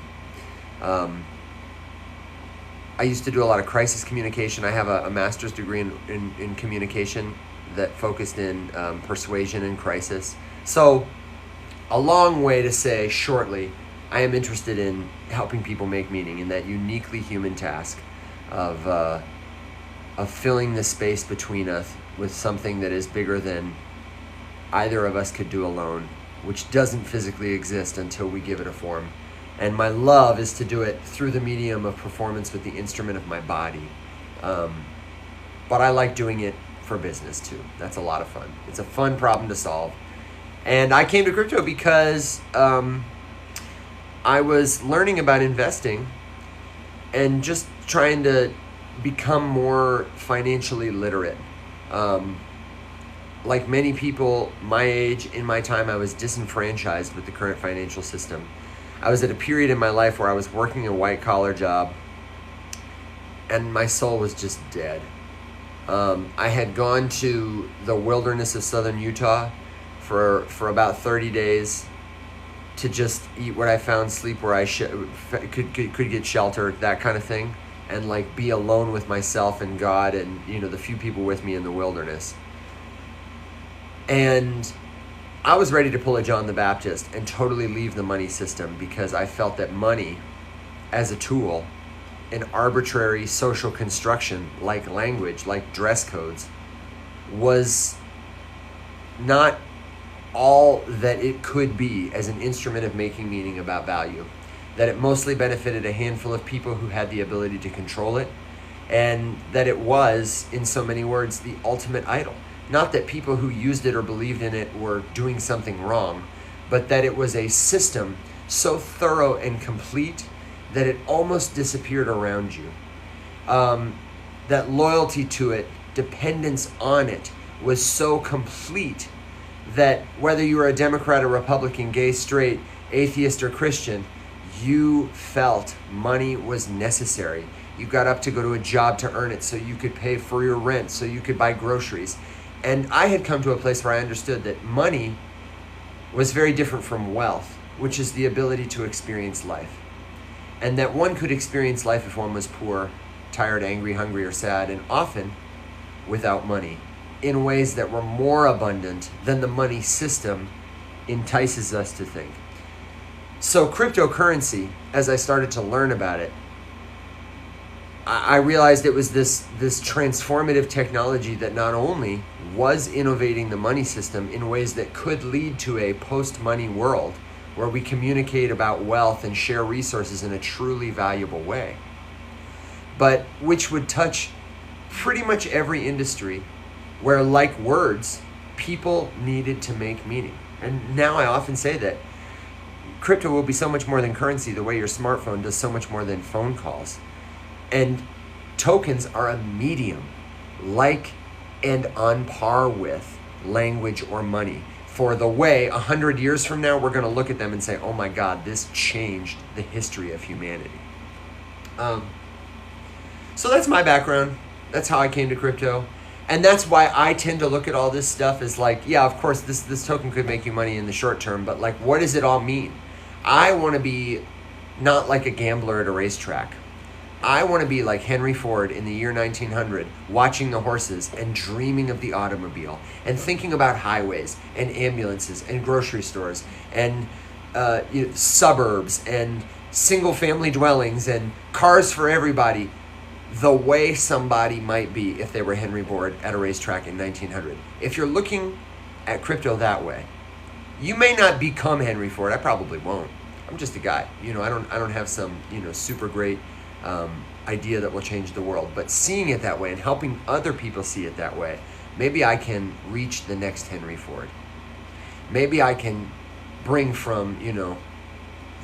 I used to do a lot of crisis communication. I have a master's degree in communication that focused in persuasion and crisis. So a long way to say shortly, I am interested in helping people make meaning in that uniquely human task of filling the space between us with something that is bigger than either of us could do alone, which doesn't physically exist until we give it a form. And my love is to do it through the medium of performance with the instrument of my body. But I like doing it for business too. That's a lot of fun. It's a fun problem to solve. And I came to crypto because I was learning about investing and just trying to become more financially literate. Like many people my age, in my time, I was disenfranchised with the current financial system. I was at a period in my life where I was working a white-collar job and my soul was just dead. I had gone to the wilderness of southern Utah for about 30 days to just eat what I found, sleep where I could get shelter, that kind of thing, and like be alone with myself and God and the few people with me in the wilderness. And I was ready to pull a John the Baptist and totally leave the money system because I felt that money as a tool, an arbitrary social construction like language, like dress codes, was not all that it could be as an instrument of making meaning about value. That it mostly benefited a handful of people who had the ability to control it, and that it was, in so many words, the ultimate idol. Not that people who used it or believed in it were doing something wrong, but that it was a system so thorough and complete that it almost disappeared around you. That loyalty to it, dependence on it, was so complete that whether you were a Democrat or Republican, gay, straight, atheist, or Christian, you felt money was necessary. You got up to go to a job to earn it so you could pay for your rent, so you could buy groceries. And I had come to a place where I understood that money was very different from wealth, which is the ability to experience life. And that one could experience life if one was poor, tired, angry, hungry, or sad, and often without money, in ways that were more abundant than the money system entices us to think. So cryptocurrency, as I started to learn about it, I realized it was this transformative technology that not only was innovating the money system in ways that could lead to a post-money world where we communicate about wealth and share resources in a truly valuable way, but which would touch pretty much every industry where, like words, people needed to make meaning. And now I often say that crypto will be so much more than currency, the way your smartphone does so much more than phone calls. And tokens are a medium, like and on par with language or money. For the way 100 years from now, we're going to look at them and say, oh my God, this changed the history of humanity. So that's my background. That's how I came to crypto. And that's why I tend to look at all this stuff as like, yeah, of course, this token could make you money in the short term, but like, what does it all mean? I want to be not like a gambler at a racetrack. I want to be like Henry Ford in the year 1900, watching the horses and dreaming of the automobile and thinking about highways and ambulances and grocery stores and suburbs and single family dwellings and cars for everybody, the way somebody might be if they were Henry Ford at a racetrack in 1900. If you're looking at crypto that way, you may not become Henry Ford. I probably won't. I'm just a guy. I don't have some super great idea that will change the world. But seeing it that way and helping other people see it that way, maybe I can reach the next Henry Ford. Maybe I can bring from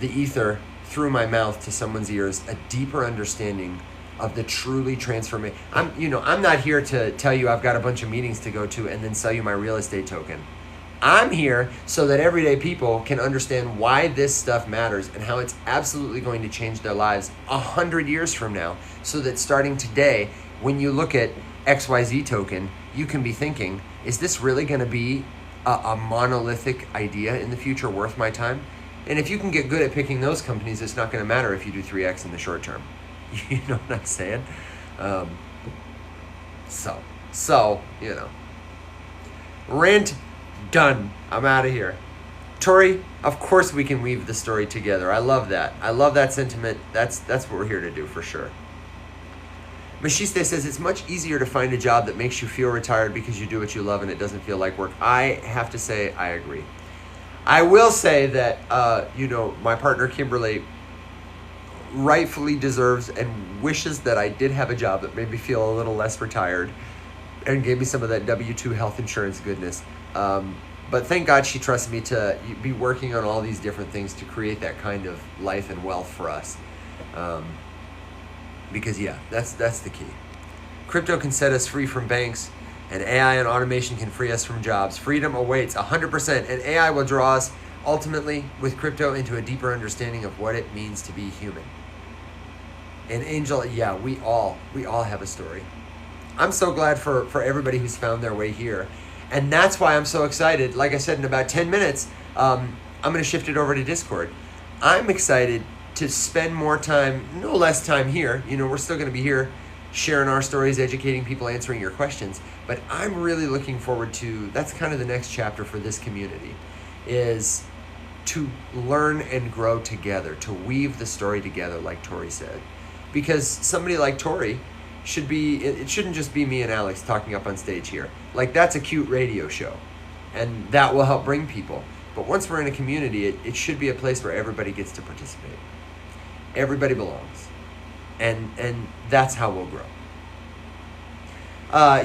the ether through my mouth to someone's ears a deeper understanding of the truly transformation. I'm not here to tell you I've got a bunch of meetings to go to and then sell you my real estate token. I'm here so that everyday people can understand why this stuff matters and how it's absolutely going to change their lives 100 years from now, so that starting today, when you look at XYZ token, you can be thinking, is this really going to be a monolithic idea in the future worth my time? And if you can get good at picking those companies, it's not going to matter if you do 3x in the short term. You know what I'm saying? Rant done. I'm out of here. Tori, of course we can weave the story together. I love that. I love that sentiment. That's what we're here to do for sure. Machiste says it's much easier to find a job that makes you feel retired because you do what you love and it doesn't feel like work. I have to say I agree. I will say that my partner Kimberly rightfully deserves and wishes that I did have a job that made me feel a little less retired and gave me some of that W-2 health insurance goodness. But thank God she trusts me to be working on all these different things to create that kind of life and wealth for us. Because yeah, that's the key. Crypto can set us free from banks, and AI and automation can free us from jobs. Freedom awaits 100%, and AI will draw us ultimately with crypto into a deeper understanding of what it means to be human. And Angel, yeah, we all have a story. I'm so glad for everybody who's found their way here. And that's why I'm so excited. Like I said, in about 10 minutes, I'm going to shift it over to Discord. I'm excited to spend more time, no less time here. We're still going to be here sharing our stories, educating people, answering your questions. But I'm really looking forward to, that's kind of the next chapter for this community, is to learn and grow together, to weave the story together, like Tori said. Because somebody like Tori it shouldn't just be me and Alex talking up on stage here. Like, that's a cute radio show, and that will help bring people. But once we're in a community, it should be a place where everybody gets to participate. Everybody belongs. And that's how we'll grow.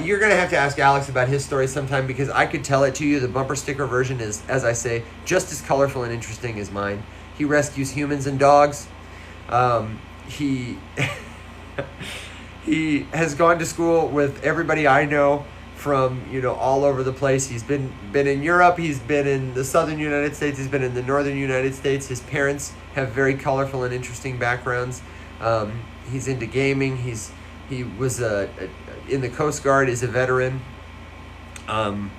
You're going to have to ask Alex about his story sometime, because I could tell it to you. The bumper sticker version is, as I say, just as colorful and interesting as mine. He rescues humans and dogs. He he has gone to school with everybody I know from, all over the place. He's been in Europe. He's been in the southern United States. He's been in the northern United States. His parents have very colorful and interesting backgrounds. He's into gaming. He was in the Coast Guard, is a veteran. And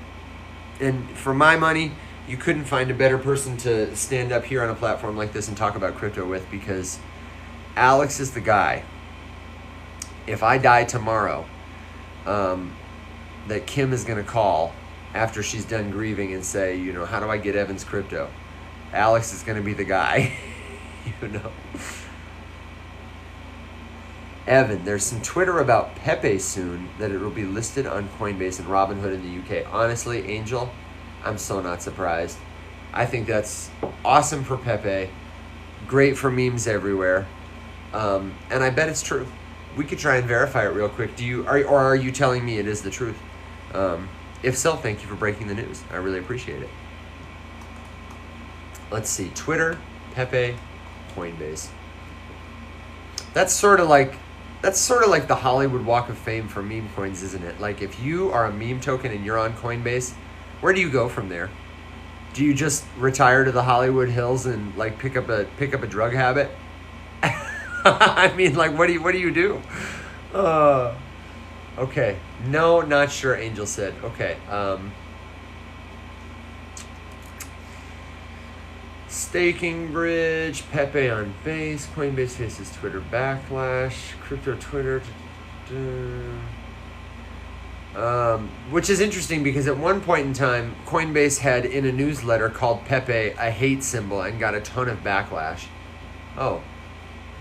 for my money, you couldn't find a better person to stand up here on a platform like this and talk about crypto with, because Alex is the guy. If I die tomorrow, that Kim is going to call after she's done grieving and say, how do I get Evan's crypto? Alex is going to be the guy. Evan, there's some Twitter about Pepe soon, that it will be listed on Coinbase and Robinhood in the UK. Honestly, Angel, I'm so not surprised. I think that's awesome for Pepe. Great for memes everywhere. And I bet it's true. We could try and verify it real quick. Or are you telling me it is the truth? If so, thank you for breaking the news. I really appreciate it. Let's see. Twitter, Pepe, Coinbase. That's sort of like the Hollywood Walk of Fame for meme coins, isn't it? Like, if you are a meme token and you're on Coinbase, where do you go from there? Do you just retire to the Hollywood Hills and like pick up a drug habit? I mean, like, what do you do? Okay. No, not sure, Angel said. Okay. Staking bridge, Pepe on base, Coinbase faces Twitter backlash, crypto Twitter. Which is interesting because at one point in time, Coinbase had in a newsletter called Pepe a hate symbol and got a ton of backlash. Oh,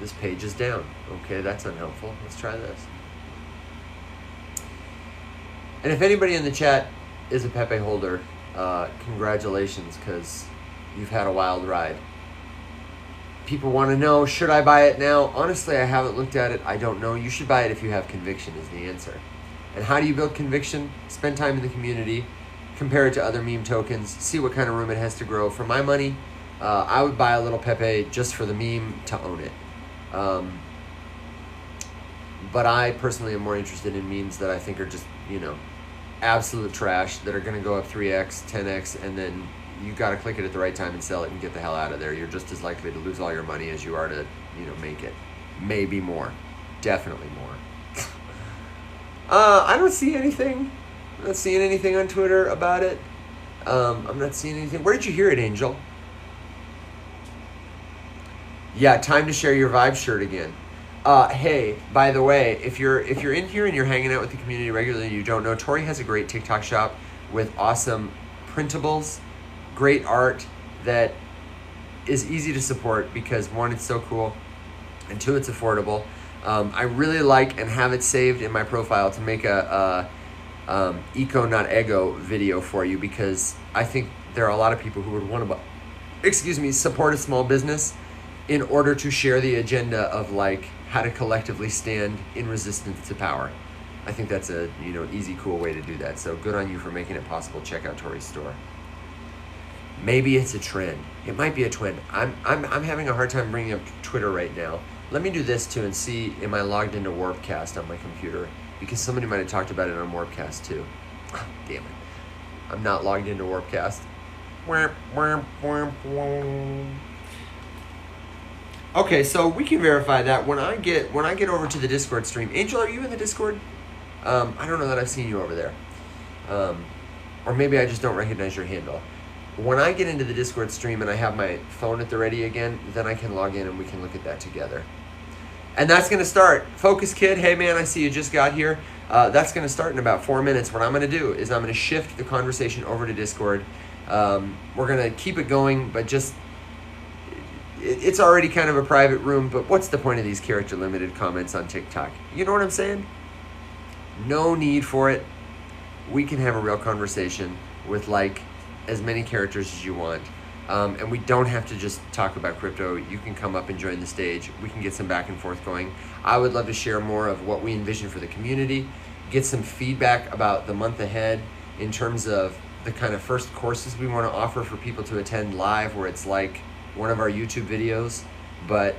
this page is down. Okay, that's unhelpful. Let's try this. And if anybody in the chat is a Pepe holder, congratulations, because you've had a wild ride. People want to know, should I buy it now? Honestly, I haven't looked at it. I don't know. You should buy it if you have conviction is the answer. And how do you build conviction? Spend time in the community, compare it to other meme tokens, see what kind of room it has to grow. For my money, I would buy a little Pepe just for the meme to own it. But I personally am more interested in memes that I think are just, absolute trash that are going to go up 3x, 10x, and then you got to click it at the right time and sell it and get the hell out of there. You're just as likely to lose all your money as you are to, make it. Maybe more. Definitely more. I don't see anything. I'm not seeing anything on Twitter about it. I'm not seeing anything. Where did you hear it, Angel? Yeah, time to share your Vibe shirt again. Hey, by the way, if you're in here and you're hanging out with the community regularly and you don't know, Tori has a great TikTok shop with awesome printables, great art that is easy to support because one, it's so cool, and two, it's affordable. I really like and have it saved in my profile to make a eco not ego video for you because I think there are a lot of people who would want to, support a small business in order to share the agenda of like how to collectively stand in resistance to power. I think that's a easy, cool way to do that. So good on you for making it possible. Check out Tori's store. Maybe it's a trend. It might be a trend. I'm having a hard time bringing up Twitter right now. Let me do this too and see, am I logged into Warpcast on my computer? Because somebody might have talked about it on Warpcast too. Damn it. I'm not logged into Warpcast. Okay, so we can verify that when I get over to the Discord stream. Angel, are you in the Discord? I don't know that I've seen you over there. Or maybe I just don't recognize your handle. When I get into the Discord stream and I have my phone at the ready again, then I can log in and we can look at that together. And that's going to start. Focus Kid, hey man, I see you just got here. That's going to start in about 4 minutes. What I'm going to do is I'm going to shift the conversation over to Discord. We're going to keep it going, but just, it's already kind of a private room, but what's the point of these character limited comments on TikTok? You know what I'm saying? No need for it. We can have a real conversation with like as many characters as you want. And we don't have to just talk about crypto. You can come up and join the stage. We can get some back and forth going. I would love to share more of what we envision for the community, get some feedback about the month ahead in terms of the kind of first courses we want to offer for people to attend live, where it's like one of our YouTube videos, but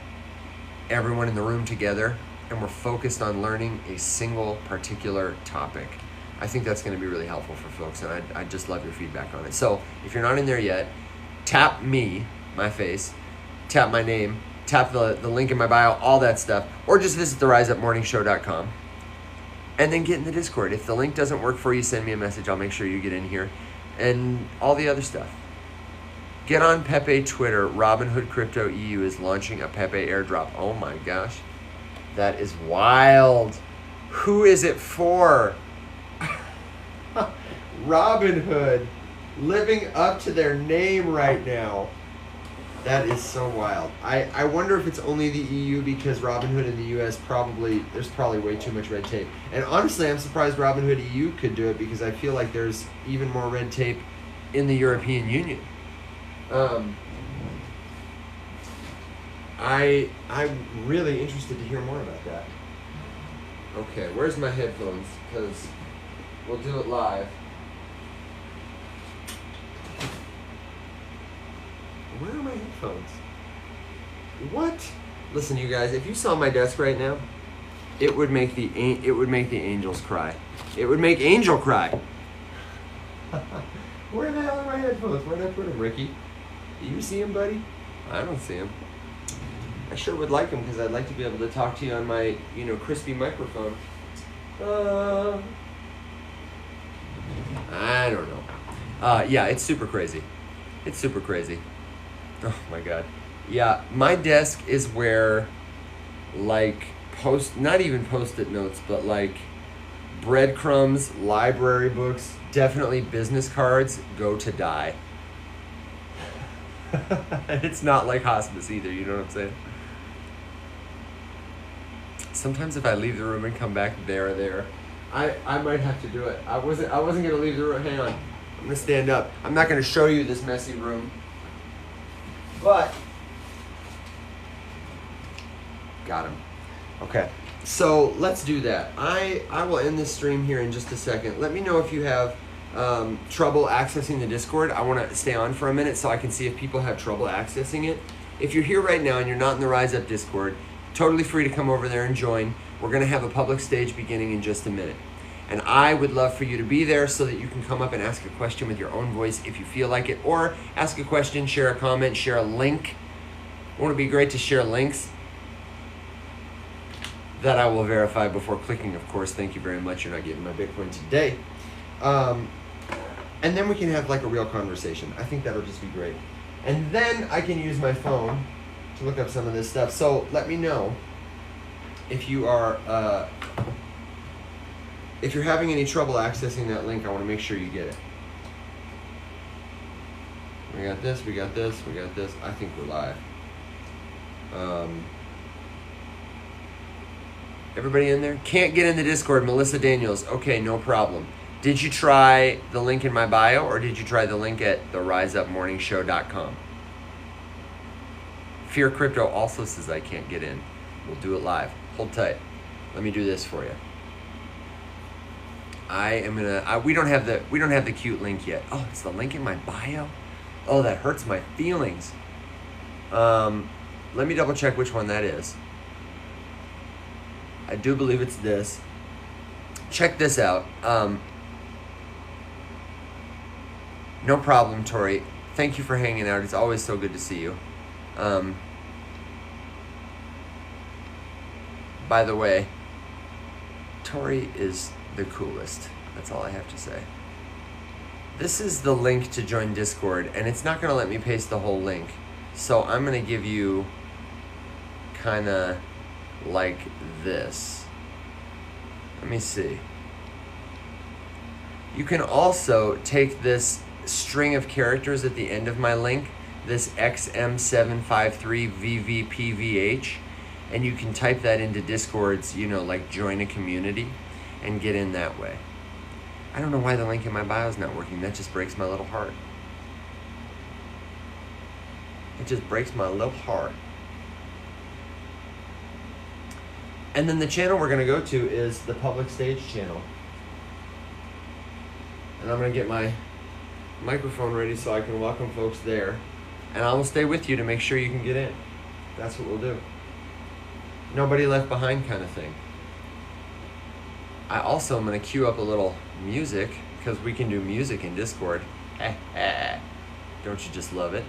everyone in the room together, and we're focused on learning a single particular topic. I think that's going to be really helpful for folks, and I'd just love your feedback on it. So if you're not in there yet, tap me, my face, tap my name, tap the link in my bio, all that stuff, or just visit theriseupmorningshow.com and then get in the Discord. If the link doesn't work for you, send me a message. I'll make sure you get in here, and all the other stuff. Get on Pepe Twitter. Robinhood Crypto EU is launching a Pepe airdrop. Oh my gosh, that is wild. Who is it for? Robinhood, living up to their name right now. That is so wild. I wonder if it's only the EU, because Robinhood in the US there's probably way too much red tape. And honestly, I'm surprised Robinhood EU could do it, because I feel like there's even more red tape in the European Union. I'm really interested to hear more about that. Okay, where's my headphones? Because we'll do it live. Where are my headphones? What? Listen, you guys, if you saw my desk right now, it would make the angels cry. It would make Angel cry. Where the hell are my headphones? Where did I put them, Ricky? Do you see them, buddy? I don't see them. I sure would like them because I'd like to be able to talk to you on my, crispy microphone. I don't know. Yeah, it's super crazy. It's super crazy. Oh my God. Yeah, my desk is where, like, not even post-it notes, but like breadcrumbs, library books, definitely business cards go to die. It's not like hospice either, you know what I'm saying? Sometimes if I leave the room and come back, they're there. I might have to do it. I wasn't gonna leave the room. Hang on. I'm gonna stand up. I'm not gonna show you this messy room. But got him. Okay. So let's do that. I will end this stream here in just a second. Let me know if you have trouble accessing the Discord. I want to stay on for a minute so I can see if people have trouble accessing it. If you're here right now and you're not in the Rise Up Discord, totally free to come over there and join. We're going to have a public stage beginning in just a minute. And I would love for you to be there so that you can come up and ask a question with your own voice if you feel like it, or ask a question, share a comment, share a link. Won't it be great to share links? That I will verify before clicking, of course. Thank you very much. You're not getting my Bitcoin today. And then we can have like a real conversation. I think that'll just be great. And then I can use my phone to look up some of this stuff. So let me know if you are, if you're having any trouble accessing that link. I want to make sure you get it. We got this, we got this, we got this. I think we're live. Everybody in there? Can't get in the Discord, Melissa Daniels. Okay, no problem. Did you try the link in my bio, or did you try the link at theriseupmorningshow.com? Fear Crypto also says I can't get in. We'll do it live. Hold tight. Let me do this for you. We don't have the cute link yet. Oh, it's the link in my bio? Oh, that hurts my feelings. Let me double check which one that is. I do believe it's this. Check this out. No problem, Tori. Thank you for hanging out. It's always so good to see you. By the way, Tori is the coolest. That's all I have to say. This is the link to join Discord, and it's not going to let me paste the whole link. So I'm going to give you kind of like this. Let me see. You can also take this string of characters at the end of my link, this XM753VVPVH, and you can type that into Discord's, like join a community and get in that way. I don't know why the link in my bio is not working. That just breaks my little heart. It just breaks my little heart. And then the channel we're going to go to is the public stage channel. And I'm going to get my microphone ready so I can welcome folks there. And I will stay with you to make sure you can get in. That's what we'll do. Nobody left behind kind of thing. I also am going to queue up a little music because we can do music in Discord. Don't you just love it?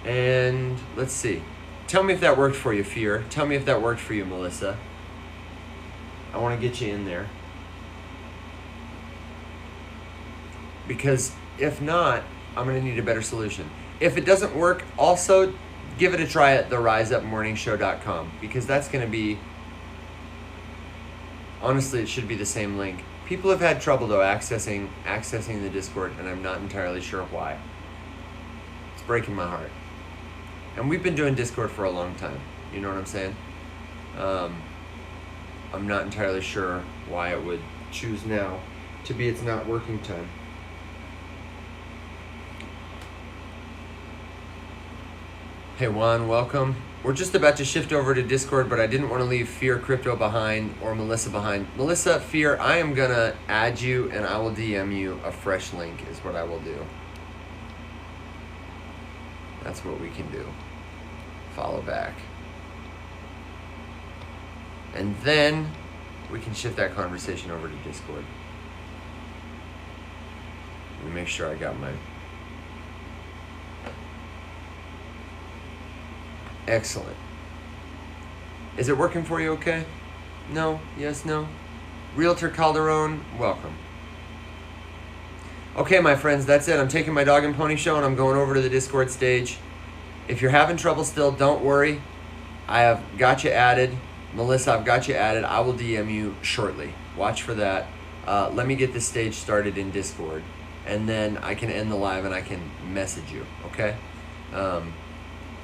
And let's see. Tell me if that worked for you, Fear. Tell me if that worked for you, Melissa. I want to get you in there. Because if not, I'm going to need a better solution. If it doesn't work, also give it a try at theriseupmorningshow.com, because that's going to be, honestly, it should be the same link. People have had trouble, though, accessing the Discord, and I'm not entirely sure why. It's breaking my heart. And we've been doing Discord for a long time. You know what I'm saying? I'm not entirely sure why it would choose now to be its not working time. Hey Juan, welcome. We're just about to shift over to Discord, but I didn't want to leave Fear Crypto behind or Melissa behind. Melissa, Fear, I am going to add you and I will DM you a fresh link is what I will do. That's what we can do. Follow back. And then we can shift that conversation over to Discord. Let me make sure I got my... Excellent. Is it working for you okay? No? Yes? No? Realtor Calderon, welcome. Okay, my friends, that's it. I'm taking my dog and pony show and I'm going over to the Discord stage. If you're having trouble still, don't worry. I have got you added. Melissa, I've got you added. I will DM you shortly. Watch for that. Let me get this stage started in Discord. And then I can end the live and I can message you, okay?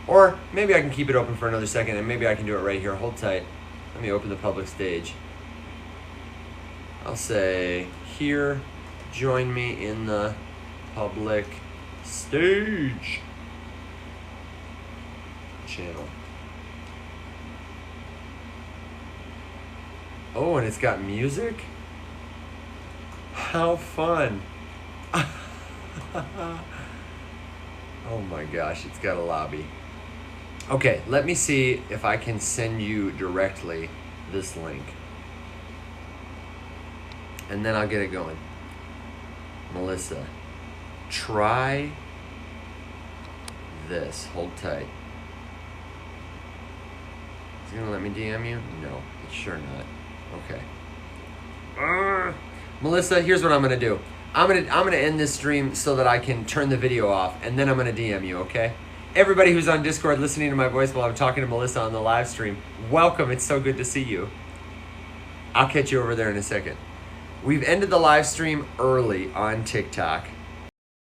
Or maybe I can keep it open for another second and maybe I can do it right here. Hold tight. Let me open the public stage. I'll say, here, join me in the public stage channel. Oh, and it's got music? How fun. Oh my gosh, it's got a lobby. Okay, let me see if I can send you directly this link. And then I'll get it going. Melissa, try this. Hold tight. Is it gonna let me DM you? No, it's sure not. Okay. Melissa, here's what I'm gonna do. I'm gonna end this stream so that I can turn the video off, and then I'm gonna DM you, okay? Everybody who's on Discord listening to my voice while I'm talking to Melissa on the live stream, welcome. It's so good to see you. I'll catch you over there in a second. We've ended the live stream early on TikTok.